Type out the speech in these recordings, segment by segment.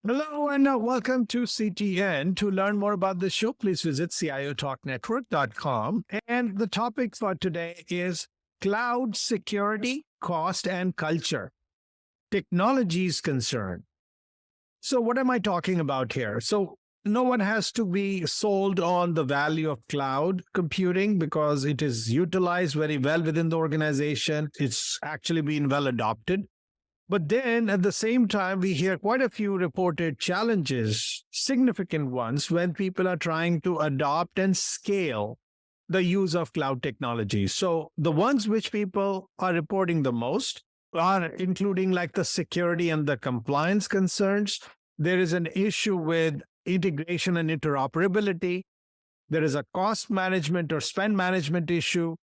Hello and welcome to CTN. To learn more about this show, please visit ciotalknetwork.com. And the topic for today is cloud security, cost, and culture. Technology is concerned. So what am I talking about here? So no one has to be sold on the value of cloud computing because it is utilized very well within the organization. It's actually been well adopted. But then at the same time, we hear quite a few reported challenges, significant ones, when people are trying to adopt and scale the use of cloud technology. So the ones which people are reporting the most are including like the security and the compliance concerns. There is an issue with integration and interoperability. There is a cost management or spend management issue,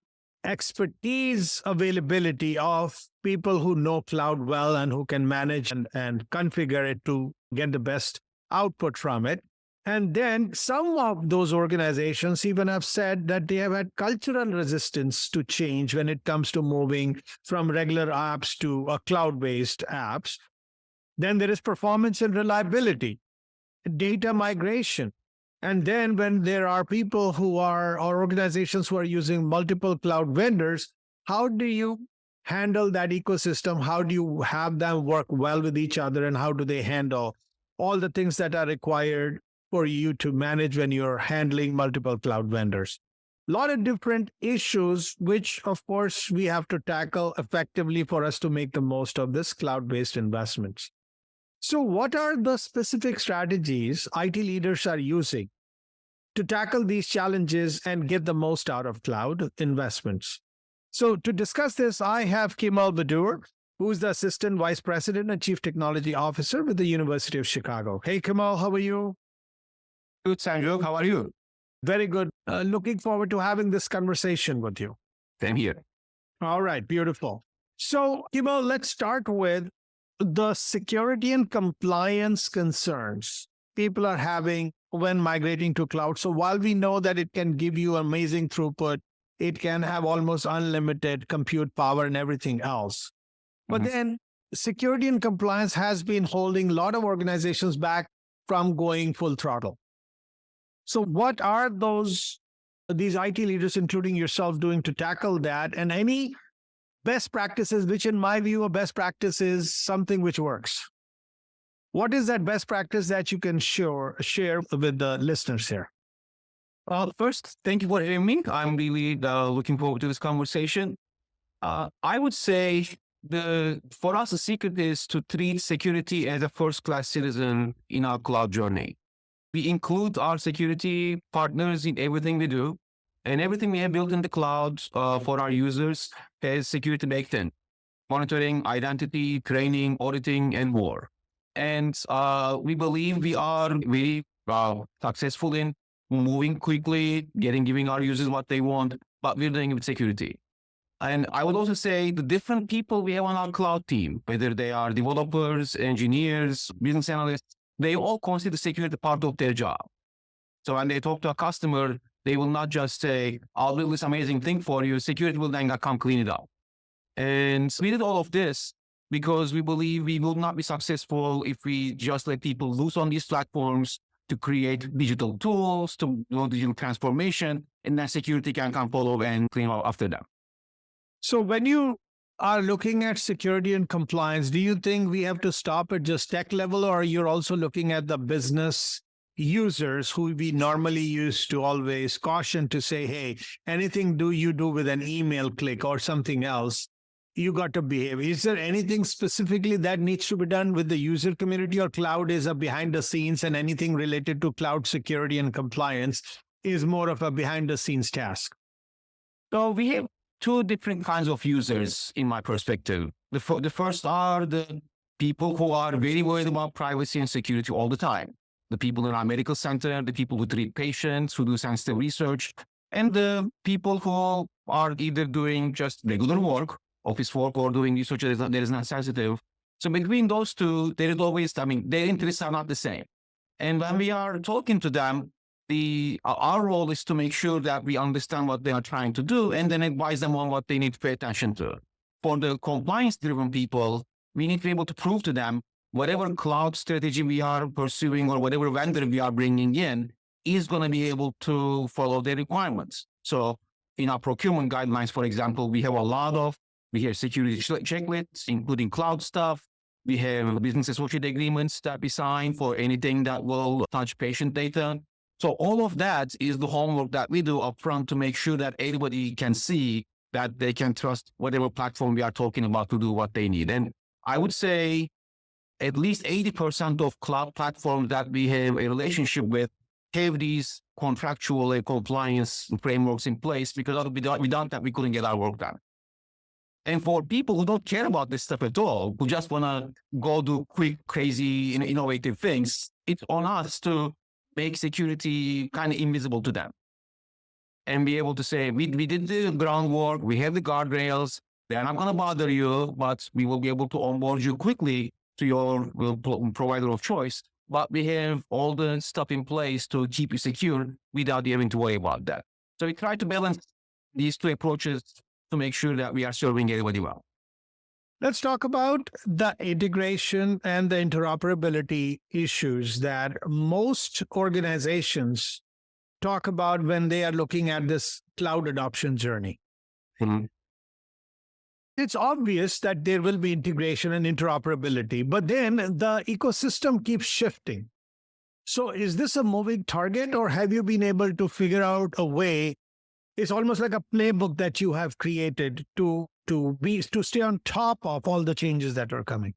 expertise availability of people who know cloud well and who can manage and configure it to get the best output from it. And then some of those organizations even have said that they have had cultural resistance to change when it comes to moving from regular apps to cloud-based apps. Then there is performance and reliability, data migration. And then when there are people who are, or organizations who are using multiple cloud vendors, how do you handle that ecosystem? How do you have them work well with each other? And how do they handle all the things that are required for you to manage when you're handling multiple cloud vendors? A lot of different issues, which of course we have to tackle effectively for us to make the most of this cloud-based investments. So what are the specific strategies IT leaders are using to tackle these challenges and get the most out of cloud investments? So to discuss this, I have Kemal Badur, who is the Assistant Vice President and Chief Technology Officer with the University of Chicago. Hey, Kemal, how are you? Good, Sanjog. How are you? Very good. Looking forward to having this conversation with you. Same here. All right, beautiful. So, Kemal, let's start with the security and compliance concerns people are having when migrating to cloud. So while we know that it can give you amazing throughput, it can have almost unlimited compute power and everything else. But then security and compliance has been holding a lot of organizations back from going full throttle. So what are these IT leaders, including yourself, doing to tackle that? And any best practices, which in my view, a best practice is something which works. What is that best practice that you can share with the listeners here? First, thank you for having me. I'm really looking forward to this conversation. I would say for us, the secret is to treat security as a first-class citizen in our cloud journey. We include our security partners in everything we do. And everything we have built in the cloud for our users has security baked in. Monitoring, identity, training, auditing, and more. And we believe we are very successful in moving quickly, giving our users what they want, but we're doing it with security. And I would also say the different people we have on our cloud team, whether they are developers, engineers, business analysts, they all consider security part of their job. So when they talk to a customer, they will not just say, I'll build this amazing thing for you. Security will then come clean it up. And we did all of this because we believe we will not be successful if we just let people loose on these platforms to create digital tools, to do digital transformation, and then security can come follow and clean up after them. So when you are looking at security and compliance, do you think we have to stop at just tech level, or you're also looking at the business users who we normally used to always caution to say, hey, anything you do with an email click or something else, you got to behave. Is there anything specifically that needs to be done with the user community, or cloud is a behind the scenes and anything related to cloud security and compliance is more of a behind the scenes task? So we have two different kinds of users in my perspective. The first are the people who are very worried about privacy and security all the time. The people in our medical center, the people who treat patients, who do sensitive research, and the people who are either doing just regular work, office work, or doing research that is not sensitive. So between those two, there is always, their interests are not the same. And when we are talking to them, our role is to make sure that we understand what they are trying to do and then advise them on what they need to pay attention to. For the compliance-driven people, we need to be able to prove to them whatever cloud strategy we are pursuing or whatever vendor we are bringing in is going to be able to follow their requirements. So in our procurement guidelines, for example, we have security checklists, including cloud stuff. We have business associate agreements that we sign for anything that will touch patient data. So all of that is the homework that we do upfront to make sure that everybody can see that they can trust whatever platform we are talking about to do what they need. And I would say at least 80% of cloud platforms that we have a relationship with have these contractual compliance frameworks in place, because without that, we couldn't get our work done. And for people who don't care about this stuff at all, who just want to go do quick, crazy, innovative things, it's on us to make security kind of invisible to them and be able to say, we did the groundwork, we have the guardrails, they're not going to bother you, but we will be able to onboard you quickly to your provider of choice. But we have all the stuff in place to keep you secure without you having to worry about that. So we try to balance these two approaches to make sure that we are serving everybody well. Let's talk about the integration and the interoperability issues that most organizations talk about when they are looking at this cloud adoption journey. Mm-hmm. It's obvious that there will be integration and interoperability, but then the ecosystem keeps shifting. So is this a moving target, or have you been able to figure out a way? It's almost like a playbook that you have created to stay on top of all the changes that are coming.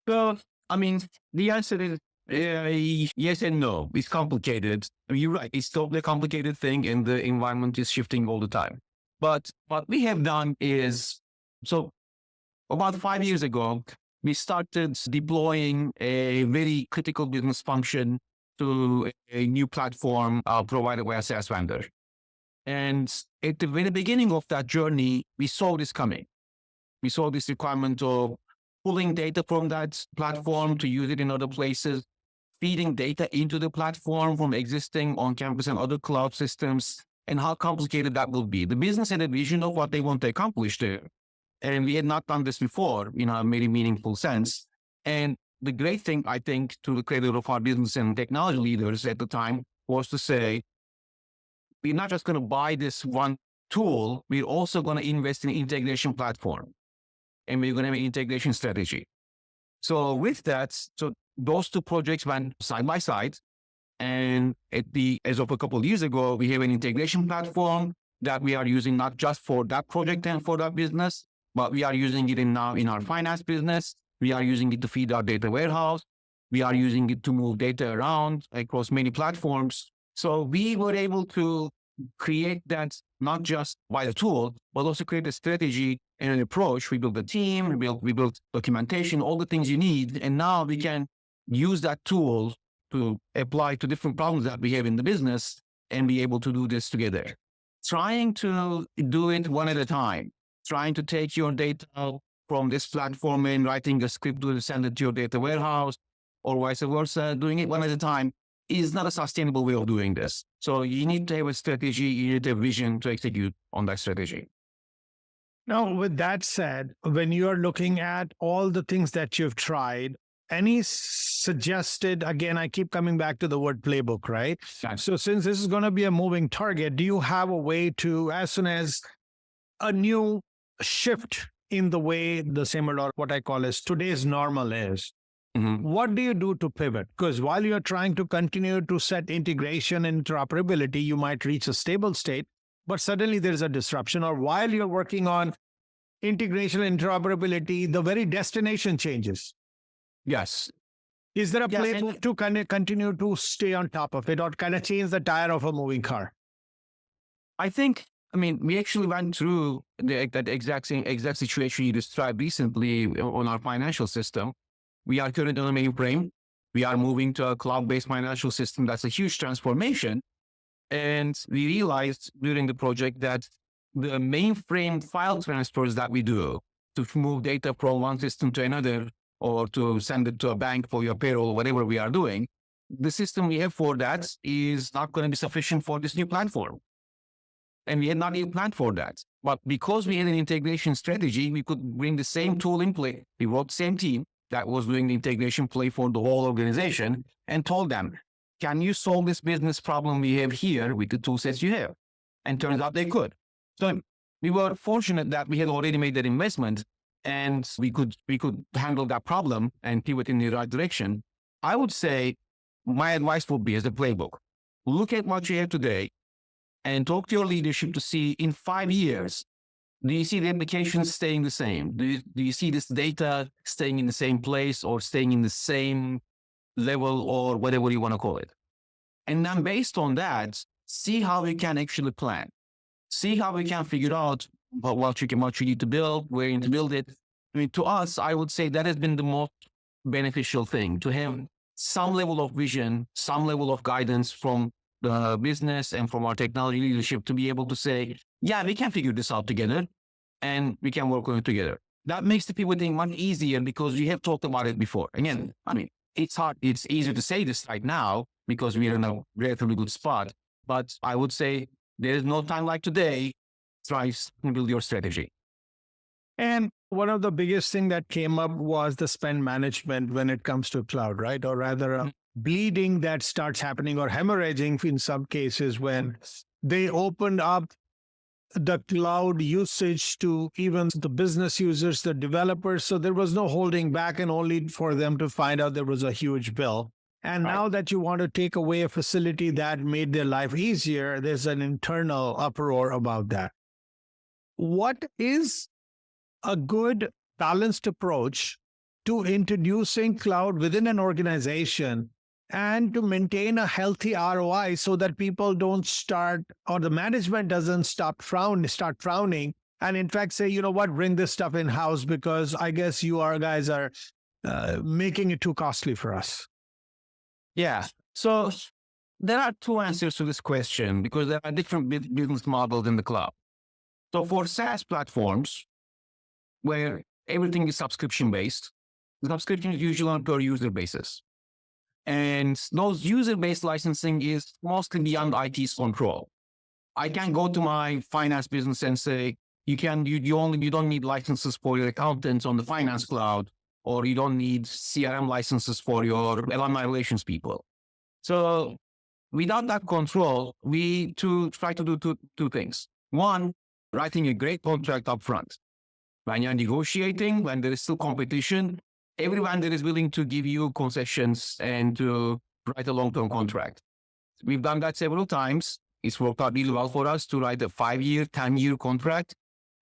Well, I mean, the answer is yes and no. It's complicated. I mean, you're right. It's totally a complicated thing, and the environment is shifting all the time. But what we have done is, so about 5 years ago, we started deploying a very critical business function to a new platform provided by a SaaS vendor. And at the very beginning of that journey, we saw this coming. We saw this requirement of pulling data from that platform to use it in other places, feeding data into the platform from existing on-campus and other cloud systems, and how complicated that will be. The business had a vision of what they want to accomplish there. And we had not done this before in a very meaningful sense. And the great thing, I think, to the credit of our business and technology leaders at the time, was to say, we're not just going to buy this one tool, we're also going to invest in an integration platform. And we're going to have an integration strategy. So with that, so those two projects went side by side. And as of a couple of years ago, we have an integration platform that we are using not just for that project and for that business, but we are using it now in our finance business. We are using it to feed our data warehouse. We are using it to move data around across many platforms. So we were able to create that not just by the tool, but also create a strategy and an approach. We built a team, we built documentation, all the things you need. And now we can use that tool to apply to different problems that we have in the business and be able to do this together. Trying to do it one at a time, trying to take your data from this platform and writing a script to send it to your data warehouse or vice versa, doing it one at a time is not a sustainable way of doing this. So you need to have a strategy, you need a vision to execute on that strategy. Now, with that said, when you are looking at all the things that you've tried, any suggested, again, I keep coming back to the word playbook, right? Yes. So since this is going to be a moving target, do you have a way to, as soon as a new shift in the way the similar, what I call as today's normal is, what do you do to pivot? Because while you're trying to continue to set integration and interoperability, you might reach a stable state, but suddenly there's a disruption. Or while you're working on integration and interoperability, the very destination changes. Yes. Is there a playbook to kind of continue to stay on top of it, or kind of change the tire of a moving car? I think, we actually went through that exact situation you described recently on our financial system. We are currently on a mainframe. We are moving to a cloud-based financial system. That's a huge transformation. And we realized during the project that the mainframe file transfers that we do to move data from one system to another, or to send it to a bank for your payroll, whatever we are doing, the system we have for that is not going to be sufficient for this new platform. And we had not even planned for that. But because we had an integration strategy, we could bring the same tool in play. We wrote the same team. that was doing the integration play for the whole organization and told them, can you solve this business problem we have here with the tool sets you have? And turns out they could. So we were fortunate that we had already made that investment and we could handle that problem and pivot in the right direction. I would say my advice would be as a playbook, look at what you have today and talk to your leadership to see in 5 years, do you see the applications staying the same? Do you see this data staying in the same place or staying in the same level or whatever you want to call it? And then based on that, see how we can actually plan. See how we can figure out what you need to build, where you need to build it. I mean, to us, I would say that has been the most beneficial thing, to have some level of vision, some level of guidance from the business and from our technology leadership to be able to say, yeah, we can figure this out together and we can work on it together. That makes the pivoting much easier because we have talked about it before. Again, I mean, it's hard. It's easier to say this right now because we are in a relatively good spot. But I would say there is no time like today. Try to build your strategy. And one of the biggest thing that came up was the spend management when it comes to cloud, right? Or rather, a bleeding that starts happening or hemorrhaging in some cases when they opened up the cloud usage to even the business users, the developers. So there was no holding back and only for them to find out there was a huge bill. And now that you want to take away a facility that made their life easier, there's an internal uproar about that. What is a good balanced approach to introducing cloud within an organization and to maintain a healthy ROI so that people don't start, or the management doesn't start frowning, and in fact say, you know what, bring this stuff in-house because I guess you guys are making it too costly for us? Yeah. So there are two answers to this question because there are different business models in the cloud. So for SaaS platforms, where everything is subscription-based, the subscription is usually on per user basis. And those user-based licensing is mostly beyond IT's control. I can go to my finance business and say, you don't need licenses for your accountants on the finance cloud, or you don't need CRM licenses for your alumni relations people. So without that control, we try to do two things. One, writing a great contract up front. When you're negotiating, when there is still competition, every vendor is willing to give you concessions and to write a long-term contract. We've done that several times. It's worked out really well for us to write a 5-year, 10-year contract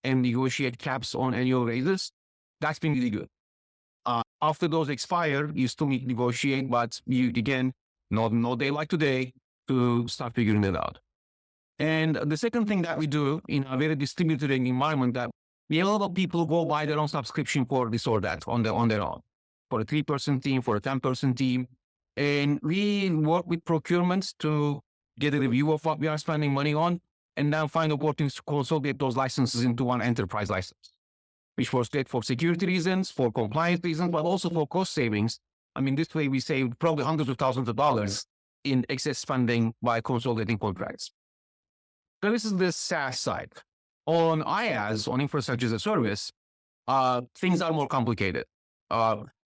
and negotiate caps on annual raises. That's been really good. After those expire, you still need to negotiate, but you, again, no day like today to start figuring it out. And the second thing that we do in a very distributed environment, that we have a lot of people who go buy their own subscription for this or that on their own, for a 3-person team, for a 10-person team. And we work with procurement to get a review of what we are spending money on and then find opportunities to consolidate those licenses into one enterprise license, which was great for security reasons, for compliance reasons, but also for cost savings. I mean, this way we save probably hundreds of thousands of dollars in excess spending by consolidating contracts. So this is the SaaS side. On IaaS, on infrastructure as a service, things are more complicated.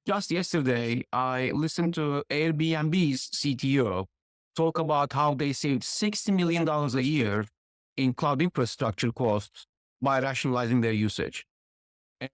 Just yesterday, I listened to Airbnb's CTO talk about how they saved $60 million a year in cloud infrastructure costs by rationalizing their usage.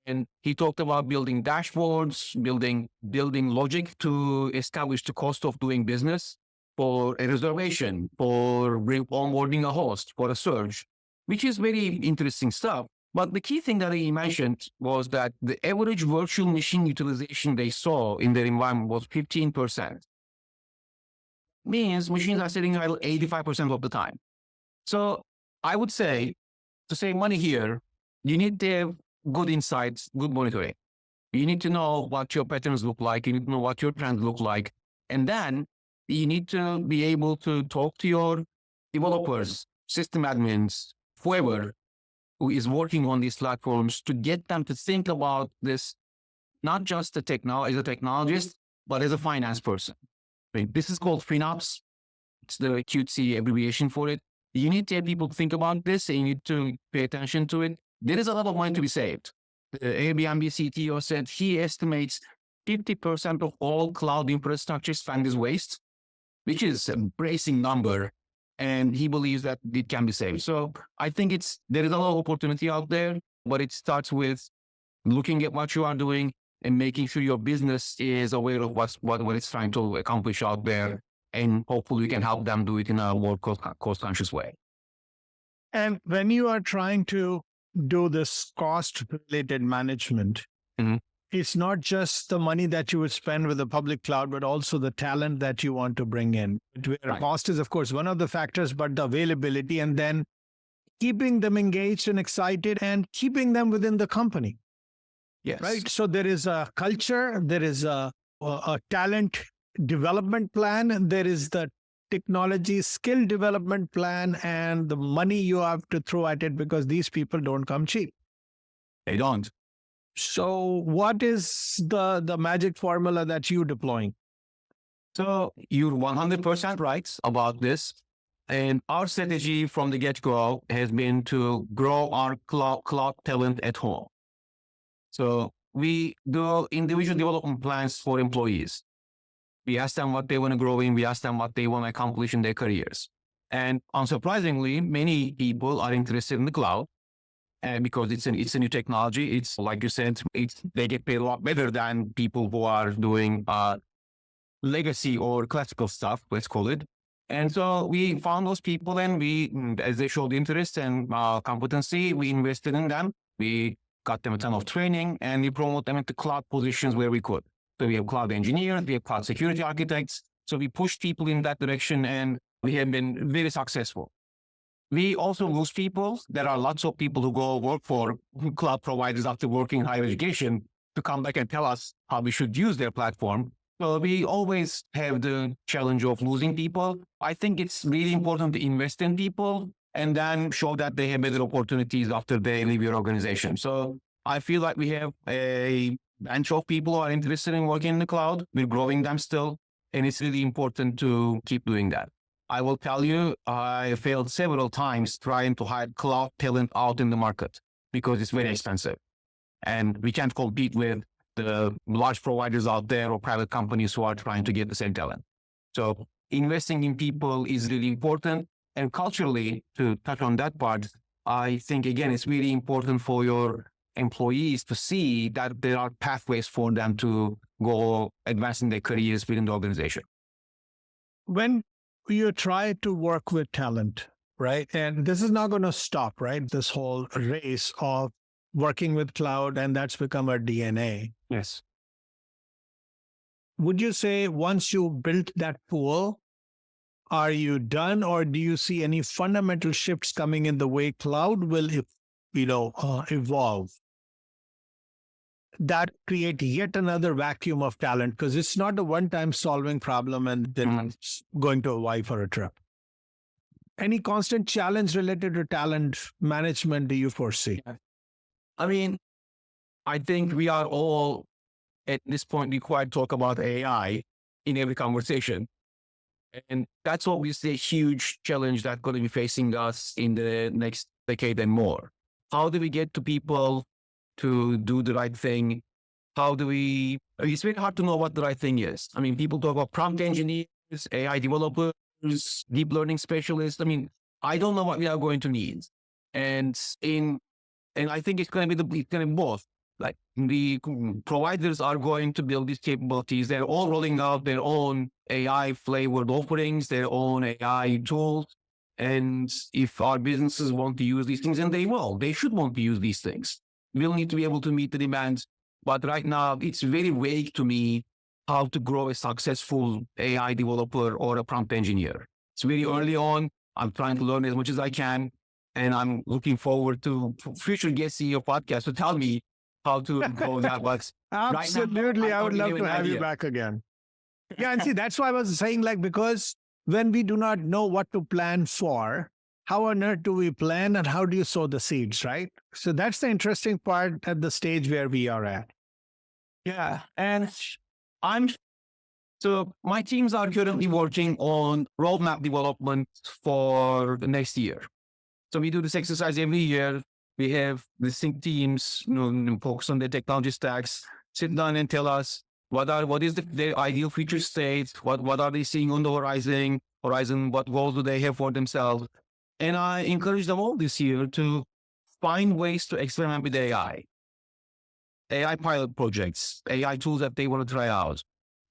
And he talked about building dashboards, building logic to establish the cost of doing business for a reservation, for onboarding a host, for a search, which is very interesting stuff. But the key thing that he mentioned was that the average virtual machine utilization they saw in their environment was 15%. Means machines are sitting idle 85% of the time. So I would say, to save money here, you need to have good insights, good monitoring. You need to know what your patterns look like. You need to know what your trends look like. And then you need to be able to talk to your developers, system admins, whoever who is working on these platforms to get them to think about this, not just as a technologist, but as a finance person. Right? This is called finops. It's the cutesy abbreviation for it. You need to have people think about this and you need to pay attention to it. There is a lot of money to be saved. The Airbnb CTO said he estimates 50% of all cloud infrastructure spend is waste, which is a bracing number. And he believes that it can be saved. So I think there is a lot of opportunity out there, but it starts with looking at what you are doing and making sure your business is aware of what it's trying to accomplish out there. And hopefully we can help them do it in a more cost-conscious way. And when you are trying to do this cost-related management, Mhm. it's not just the money that you would spend with the public cloud, but also the talent that you want to bring in. Where Right. cost is, of course, one of the factors, but the availability, and then keeping them engaged and excited and keeping them within the company, Yes. right? So there is a culture, there is a talent development plan, and there is the technology skill development plan, and the money you have to throw at it, because these people don't come cheap. They don't. So what is the magic formula that you're deploying? So you're 100% right about this. And our strategy from the get-go has been to grow our cloud talent at home. So we do individual development plans for employees. We ask them what they want to grow in. We ask them what they want to accomplish in their careers. And unsurprisingly, many people are interested in the cloud. And because it's a new technology, it's like you said, they get paid a lot better than people who are doing legacy or classical stuff, let's call it. And so we found those people, and as they showed interest and competency, we invested in them. We got them a ton of training, and we promote them into cloud positions where we could. So we have cloud engineers, we have cloud security architects. So we push people in that direction, and we have been very successful. We also lose people. There are lots of people who go work for cloud providers after working in higher education to come back and tell us how we should use their platform. So we always have the challenge of losing people. I think it's really important to invest in people and then show that they have better opportunities after they leave your organization. So I feel like we have a bunch of people who are interested in working in the cloud. We're growing them still, and it's really important to keep doing that. I will tell you, I failed several times trying to hire cloud talent out in the market because it's very expensive. And we can't compete with the large providers out there or private companies who are trying to get the same talent. So investing in people is really important. And culturally, to touch on that part, I think, again, it's really important for your employees to see that there are pathways for them to go advance in their careers within the organization. When you try to work with talent, right? And this is not going to stop, right? This whole race of working with cloud, and that's become our DNA. Yes. Would you say once you built that pool, are you done, or do you see any fundamental shifts coming in the way cloud will, evolve? That create yet another vacuum of talent, because it's not a one-time solving problem and then going to Hawaii for a trip. Any constant challenge related to talent management do you foresee? I mean, I think we are all at this point required to talk about AI in every conversation. And that's obviously a huge challenge that's going to be facing us in the next decade and more. How do we get to people to do the right thing? It's very hard to know what the right thing is. I mean, people talk about prompt engineers, AI developers, deep learning specialists. I mean, I don't know what we are going to need. And I think it's going to be both. Like the providers are going to build these capabilities. They're all rolling out their own AI flavored offerings, their own AI tools. And if our businesses want to use these things, and they should want to use these things. We'll need to be able to meet the demands. But right now, it's very vague to me how to grow a successful AI developer or a prompt engineer. It's very early on. I'm trying to learn as much as I can. And I'm looking forward to future guest CEO podcast to tell me how to grow that. But absolutely, right now, I would love to have you back again. Yeah, and see, that's why I was saying, because when we do not know what to plan for, how on earth do we plan, and how do you sow the seeds, right? So that's the interesting part at the stage where we are at. Yeah. And so my teams are currently working on roadmap development for the next year. So we do this exercise every year. We have distinct teams, focus on the technology stacks, sit down and tell us What is their ideal future state? What are they seeing on the horizon? What goals do they have for themselves? And I encourage them all this year to find ways to experiment with AI pilot projects, AI tools that they want to try out.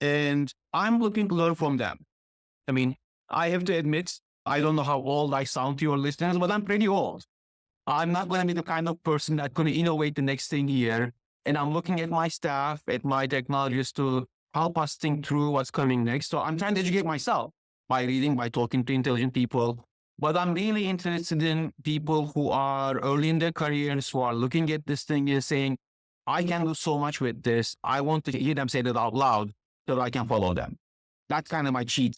And I'm looking to learn from them. I mean, I have to admit, I don't know how old I sound to your listeners, but I'm pretty old. I'm not going to be the kind of person that's going to innovate the next thing here. And I'm looking at my staff, at my technologists to help us think through what's coming next. So I'm trying to educate myself by reading, by talking to intelligent people. But I'm really interested in people who are early in their careers, who are looking at this thing and saying, I can do so much with this. I want to hear them say that out loud so that I can follow them. That's kind of my trick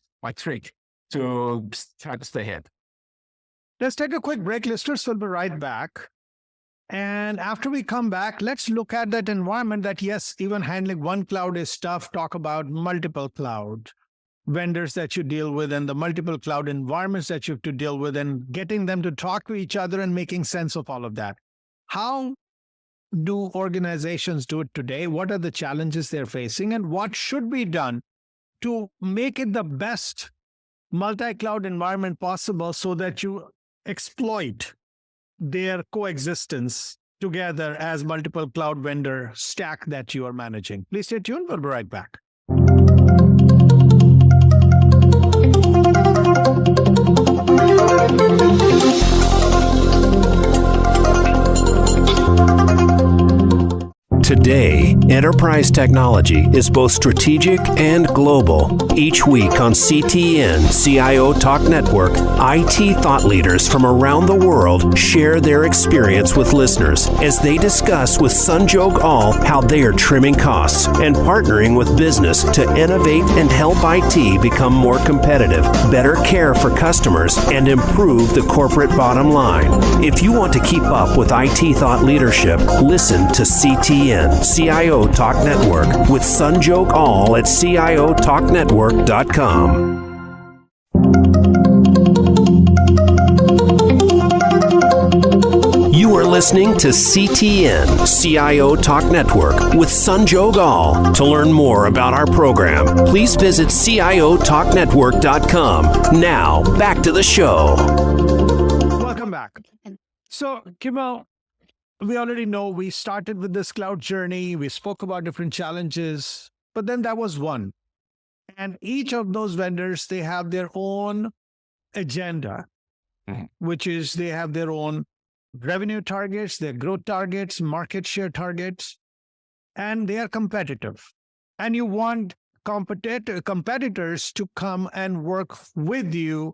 to try to stay ahead. Let's take a quick break, listeners. We'll be right back. And after we come back, let's look at that environment that, yes, even handling one cloud is tough. Talk about multiple cloud vendors that you deal with and the multiple cloud environments that you have to deal with and getting them to talk to each other and making sense of all of that. How do organizations do it today? What are the challenges they're facing and what should be done to make it the best multi-cloud environment possible so that you exploit their coexistence together as multiple cloud vendor stack that you are managing? Please stay tuned. We'll be right back. Today, enterprise technology is both strategic and global. Each week on CTN CIO Talk Network, IT thought leaders from around the world share their experience with listeners as they discuss with Sanjog All how they are trimming costs and partnering with business to innovate and help IT become more competitive, better care for customers, and improve the corporate bottom line. If you want to keep up with IT thought leadership, listen to CTN CIO Talk Network with Sanjog All at CIOTalkNetwork.com. You are listening to CTN CIO Talk Network with Sanjog All. To learn more about our program, please visit CIOTalkNetwork.com. Now, back to the show. Welcome back. So, Kemal, we already know we started with this cloud journey. We spoke about different challenges, but then that was one. And each of those vendors, they have their own agenda, which is they have their own revenue targets, their growth targets, market share targets, and they are competitive. And you want competitors to come and work with you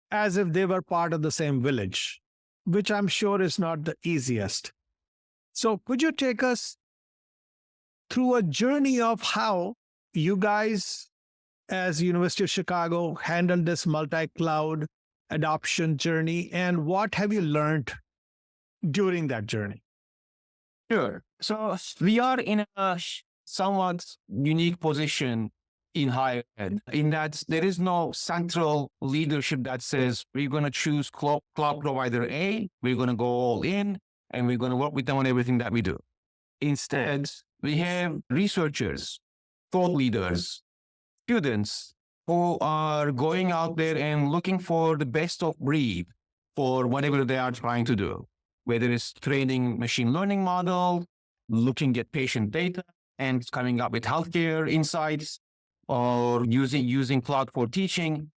as if they were part of the same village, which I'm sure is not the easiest. So could you take us through a journey of how you guys, as University of Chicago, handled this multi-cloud adoption journey, and what have you learned during that journey? Sure. So we are in a somewhat unique position in higher ed, in that there is no central leadership that says we're going to choose cloud provider A, we're going to go all in, and we're going to work with them on everything that we do. Instead, we have researchers, thought leaders, students who are going out there and looking for the best of breed for whatever they are trying to do, whether it's training machine learning model, looking at patient data, and coming up with healthcare insights, or using cloud for teaching.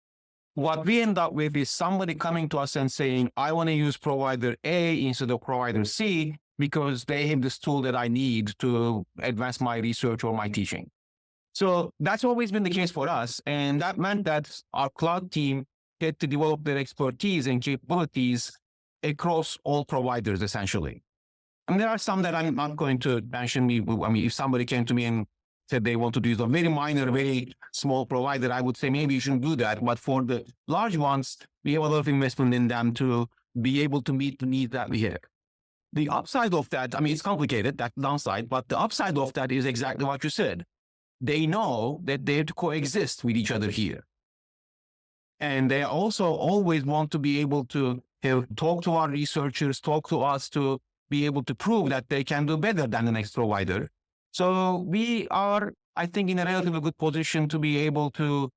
What we end up with is somebody coming to us and saying, I want to use provider A instead of provider C because they have this tool that I need to advance my research or my teaching. So that's always been the case for us. And that meant that our cloud team had to develop their expertise and capabilities across all providers, essentially. And there are some that I'm not going to mention. If somebody came to me and said they want to use a very minor, very small provider, I would say maybe you shouldn't do that. But for the large ones, we have a lot of investment in them to be able to meet the needs that we have. The upside of that, it's complicated, that downside, but the upside of that is exactly what you said. They know that they have to coexist with each other here. And they also always want to be able to talk to our researchers, talk to us to be able to prove that they can do better than the next provider. So we are, I think, in a relatively good position to be able to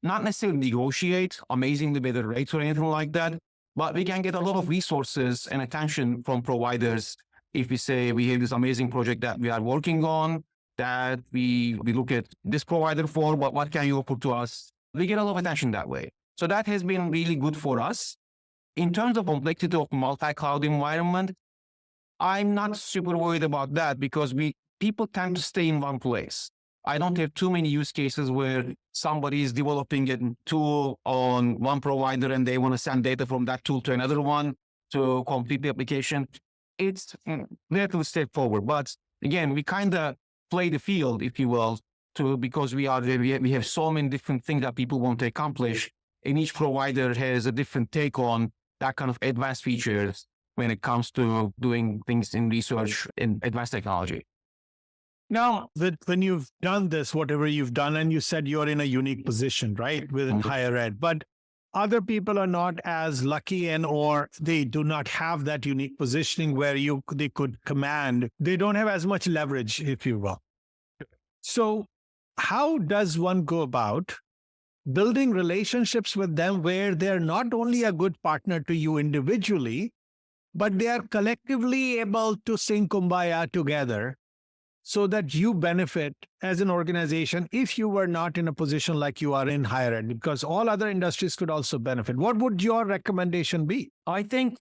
not necessarily negotiate amazingly better rates or anything like that, but we can get a lot of resources and attention from providers if we say we have this amazing project that we are working on, that we look at this provider for, what can you offer to us? We get a lot of attention that way. So that has been really good for us. In terms of complexity of multi-cloud environment, I'm not super worried about that because people tend to stay in one place. I don't have too many use cases where somebody is developing a tool on one provider and they want to send data from that tool to another one to complete the application. It's relatively straightforward. But again, we kind of play the field, if you will, because we have so many different things that people want to accomplish, and each provider has a different take on that kind of advanced features when it comes to doing things in research and advanced technology. Now, when you've done this, whatever you've done, and you said you're in a unique position, right, within higher ed, but other people are not as lucky or they do not have that unique positioning where they could command. They don't have as much leverage, if you will. So how does one go about building relationships with them where they're not only a good partner to you individually, but they are collectively able to sing Kumbaya together so that you benefit as an organization if you were not in a position like you are in higher ed, because all other industries could also benefit? What would your recommendation be? I think,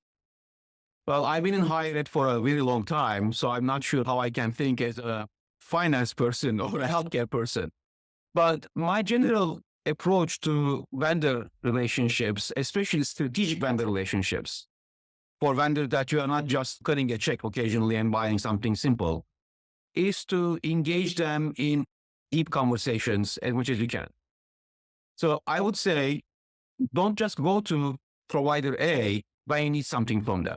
well, I've been in higher ed for a very long time, so I'm not sure how I can think as a finance person or a healthcare person. But my general approach to vendor relationships, especially strategic vendor relationships, for vendors that you are not just cutting a check occasionally and buying something simple, is to engage them in deep conversations as much as you can. So I would say, don't just go to provider A when you need something from them.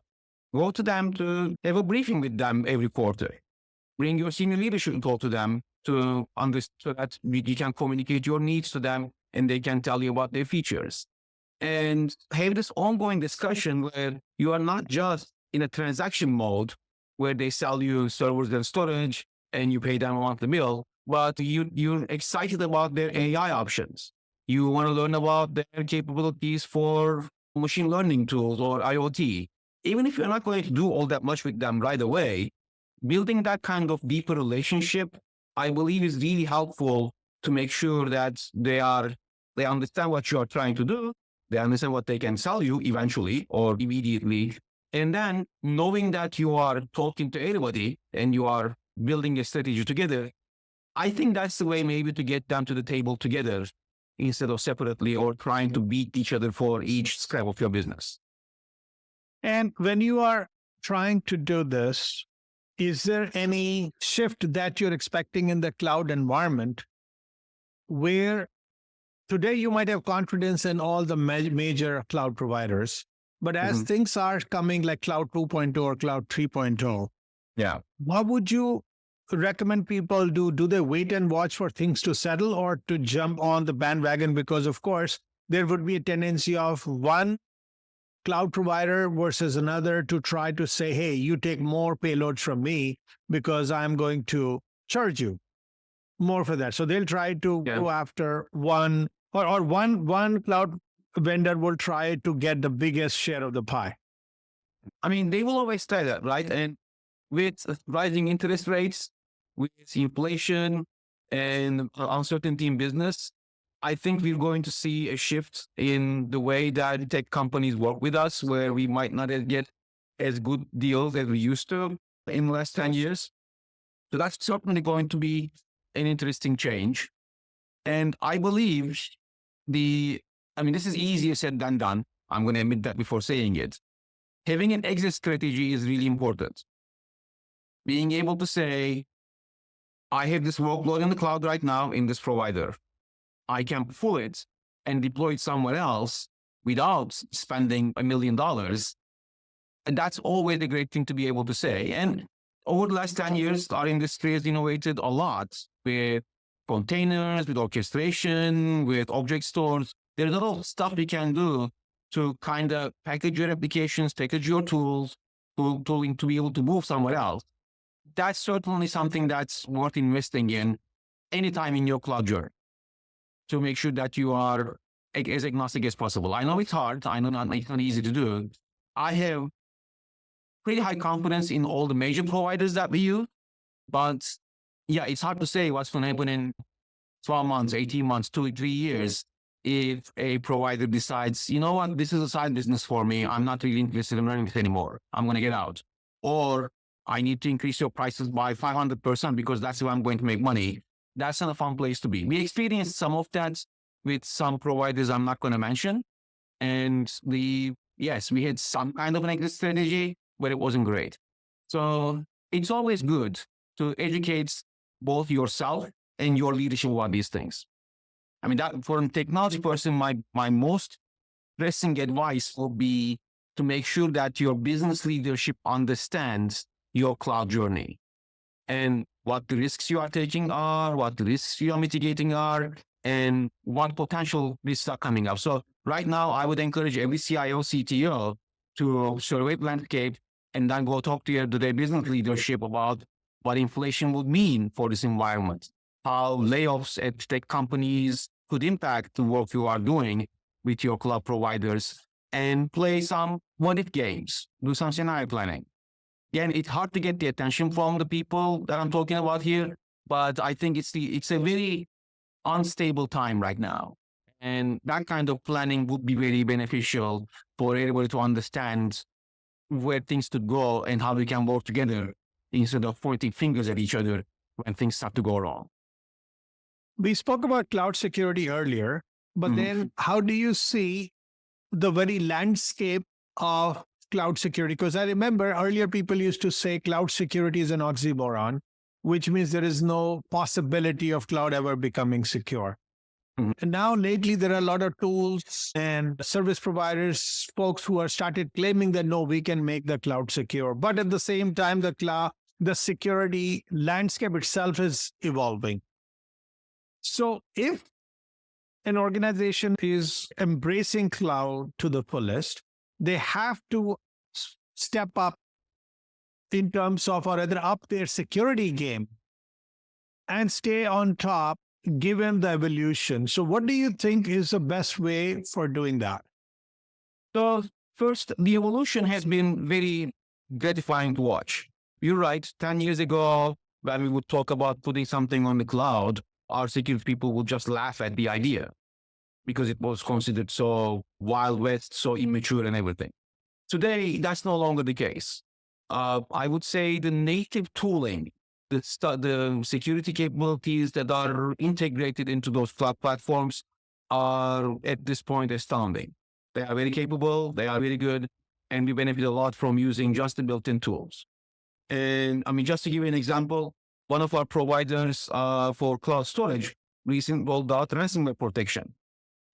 Go to them to have a briefing with them every quarter. Bring your senior leadership and talk to them to understand so that you can communicate your needs to them and they can tell you about their features. And have this ongoing discussion where you are not just in a transaction mode where they sell you servers and storage and you pay them a monthly bill, but you're excited about their AI options. You want to learn about their capabilities for machine learning tools or IoT. Even if you're not going to do all that much with them right away, building that kind of deeper relationship, I believe, is really helpful to make sure that they understand what you are trying to do. They understand what they can sell you eventually or immediately. And then knowing that you are talking to everybody and you are building a strategy together, I think that's the way maybe to get them to the table together instead of separately or trying to beat each other for each scrap of your business. And when you are trying to do this, is there any shift that you're expecting in the cloud environment where today you might have confidence in all the major cloud providers, but as things are coming like Cloud 2.0 or Cloud 3.0, what would you recommend people do? Do they wait and watch for things to settle or to jump on the bandwagon? Because of course, there would be a tendency of one cloud provider versus another to try to say, hey, you take more payloads from me because I'm going to charge you more for that. So they'll try to go after one, or one cloud vendor will try to get the biggest share of the pie. I mean, they will always try that, right? And with rising interest rates, with inflation and uncertainty in business, I think we're going to see a shift in the way that tech companies work with us, where we might not get as good deals as we used to in the last 10 years. So that's certainly going to be an interesting change. And I believe this is easier said than done. I'm going to admit that before saying it. Having an exit strategy is really important. Being able to say, I have this workload in the cloud right now in this provider. I can pull it and deploy it somewhere else without spending $1 million. And that's always a great thing to be able to say. And over the last 10 years, our industry has innovated a lot with containers, with orchestration, with object stores. There's a lot of stuff we can do to kind of package your applications, package your tools, to be able to move somewhere else. that's certainly something that's worth investing in anytime in your cloud journey to make sure that you are as agnostic as possible. I know it's hard. I know it's not easy to do. I have pretty high confidence in all the major providers that we use, but yeah, it's hard to say what's going to happen in 12 months, 18 months, 2 3 years. If a provider decides, you know what, this is a side business for me. I'm not really interested in learning it anymore. I'm going to get out. Or I need to increase your prices by 500% because that's where I'm going to make money. That's not a fun place to be. We experienced some of that with some providers I'm not going to mention. And yes, we had some kind of an exit strategy, but it wasn't great. So it's always good to educate both yourself and your leadership about these things. I mean, that for a technology person, my most pressing advice will be to make sure that your business leadership understands your cloud journey and what the risks you are taking are, what the risks you are mitigating are, and what potential risks are coming up. So right now, I would encourage every CIO, CTO to survey the landscape and then go talk to their business leadership about what inflation would mean for this environment, how layoffs at tech companies could impact the work you are doing with your cloud providers, and play some what-if games, do some scenario planning. Again, it's hard to get the attention from the people that I'm talking about here, but I think it's a very unstable time right now. And that kind of planning would be very beneficial for everybody to understand where things could go and how we can work together instead of pointing fingers at each other when things start to go wrong. We spoke about cloud security earlier, but then how do you see the very landscape of cloud security? Because I remember earlier people used to say cloud security is an oxymoron, which means there is no possibility of cloud ever becoming secure. And now lately there are a lot of tools and service providers, folks who are started claiming that no, we can make the cloud secure. But at the same time, the security landscape itself is evolving. So if an organization is embracing cloud to the fullest, they have to step up in terms of, or rather up their security game and stay on top given the evolution. So what do you think is the best way for doing that? So first, the evolution has been very gratifying to watch. You're right. 10 years ago, when we would talk about putting something on the cloud, our security people would just laugh at the idea because it was considered so Wild West, so immature and everything. Today, that's no longer the case. I would say the native tooling, the security capabilities that are integrated into those cloud platforms are at this point astounding. They are very capable, they are very good, and we benefit a lot from using just the built-in tools. And I mean, just to give you an example, one of our providers for cloud storage recently rolled out ransomware protection.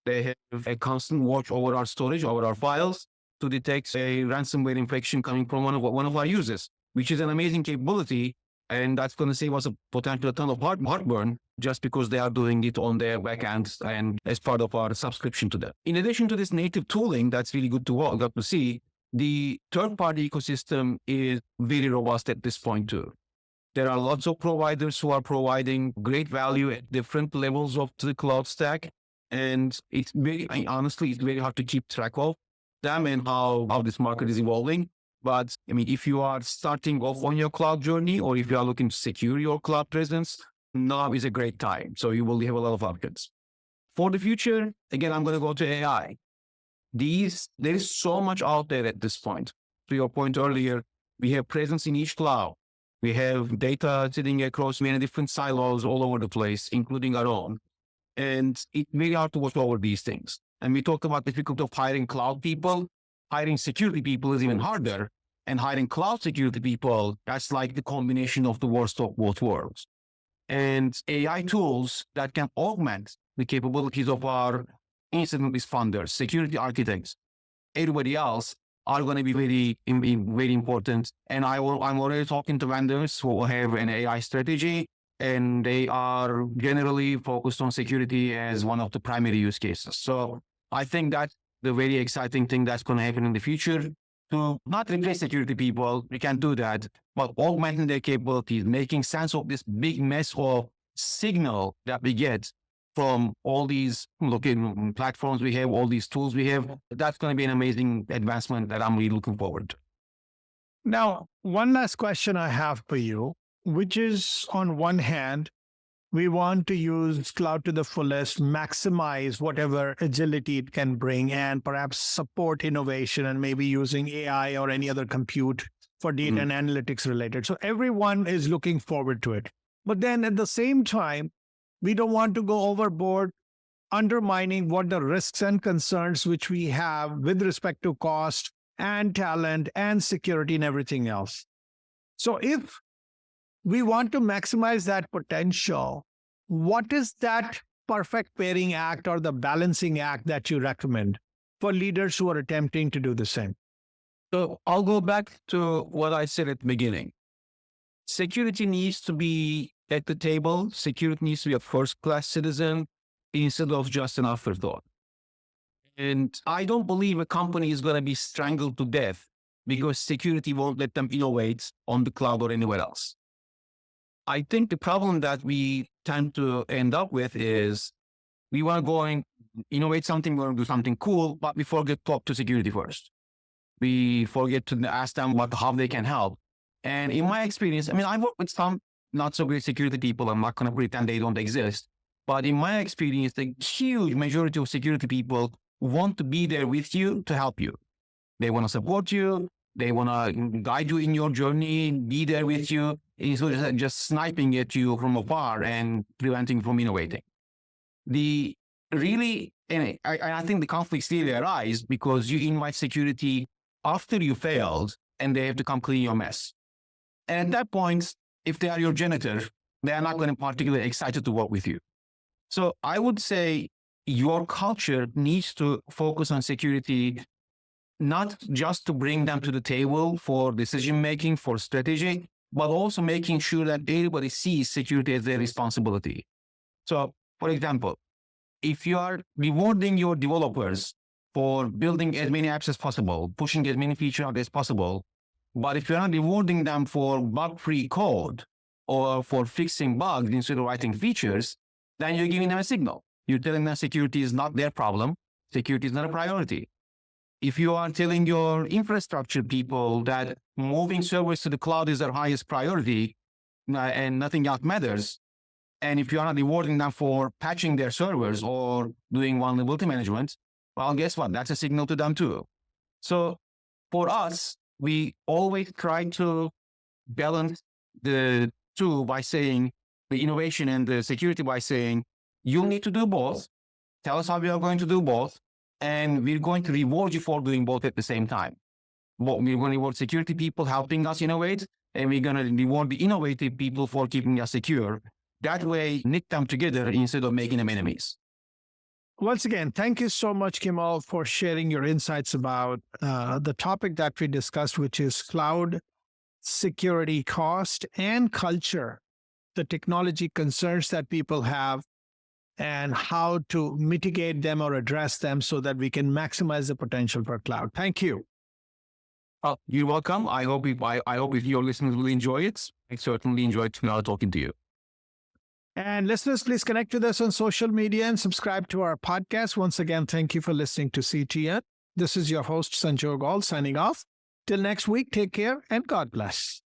They have a constant watch over our storage, over our files, to detect a ransomware infection coming from one of our users, which is an amazing capability. And that's going to save us a ton of heartburn just because they are doing it on their backend and as part of our subscription to them. In addition to this native tooling, that's really good to see, the third-party ecosystem is very robust at this point too. There are lots of providers who are providing great value at different levels of the cloud stack. And honestly, it's very hard to keep track of them and how this market is evolving. But I mean, if you are starting off on your cloud journey, or if you are looking to secure your cloud presence, now is a great time. So you will have a lot of options. For the future, again, I'm going to go to AI. There is so much out there at this point. To your point earlier, we have presence in each cloud. We have data sitting across many different silos all over the place, including our own. And it's very hard to watch over these things. And we talked about the difficulty of hiring cloud people. Hiring security people is even harder. And hiring cloud security people, that's like the combination of the worst of both worlds. And AI tools that can augment the capabilities of our incident responders, security architects, everybody else are going to be very, very important. And I'm already talking to vendors who have an AI strategy, and they are generally focused on security as one of the primary use cases. So I think that's the very exciting thing that's going to happen in the future. to not replace security people, we can do that, but augmenting their capabilities, making sense of this big mess of signal that we get from all these looking platforms we have, all these tools we have. That's going to be an amazing advancement that I'm really looking forward to. Now, one last question I have for you, which is on one hand, we want to use cloud to the fullest, maximize whatever agility it can bring, and perhaps support innovation and maybe using AI or any other compute for data and analytics related. So everyone is looking forward to it. But then at the same time, we don't want to go overboard, undermining what the risks and concerns which we have with respect to cost and talent and security and everything else. So if we want to maximize that potential, what is that perfect pairing act or the balancing act that you recommend for leaders who are attempting to do the same? So I'll go back to what I said at the beginning. Security needs to be at the table. Security needs to be a first-class citizen instead of just an afterthought. And I don't believe a company is going to be strangled to death because security won't let them innovate on the cloud or anywhere else. I think the problem that we tend to end up with is we want to go and innovate something, we want to do something cool, but we forget to talk to security first. We forget to ask them how they can help. And in my experience, I mean, I work with some not so great security people. I'm not going to pretend they don't exist. But in my experience, the huge majority of security people want to be there with you to help you. They want to support you. They want to guide you in your journey, be there with you, instead of just sniping at you from afar and preventing from innovating. I think the conflicts really arise because you invite security after you failed and they have to come clean your mess. And at that point, if they are your janitor, they are not going to be particularly excited to work with you. So I would say your culture needs to focus on security, not just to bring them to the table for decision-making, for strategy, but also making sure that everybody sees security as their responsibility. So, for example, if you are rewarding your developers for building as many apps as possible, pushing as many features out as possible, but if you're not rewarding them for bug-free code or for fixing bugs instead of writing features, then you're giving them a signal. You're telling them security is not their problem. Security is not a priority. If you are telling your infrastructure people that moving servers to the cloud is their highest priority and nothing else matters, and if you are not rewarding them for patching their servers or doing vulnerability management, well, guess what? That's a signal to them too. So for us, we always try to balance the two by saying the innovation and the security by saying, you need to do both. Tell us how we are going to do both. And we're going to reward you for doing both at the same time. We're going to reward security people helping us innovate, and we're going to reward the innovative people for keeping us secure. That way, knit them together instead of making them enemies. Once again, thank you so much, Kemal, for sharing your insights about the topic that we discussed, which is cloud security cost and culture, the technology concerns that people have, and how to mitigate them or address them so that we can maximize the potential for cloud. Thank you. You're welcome. I hope if your listeners will enjoy it. I certainly enjoyed talking to you. And listeners, please connect with us on social media and subscribe to our podcast. Once again, thank you for listening to CTN. This is your host, Sanjog Gall, signing off. Till next week, take care and God bless.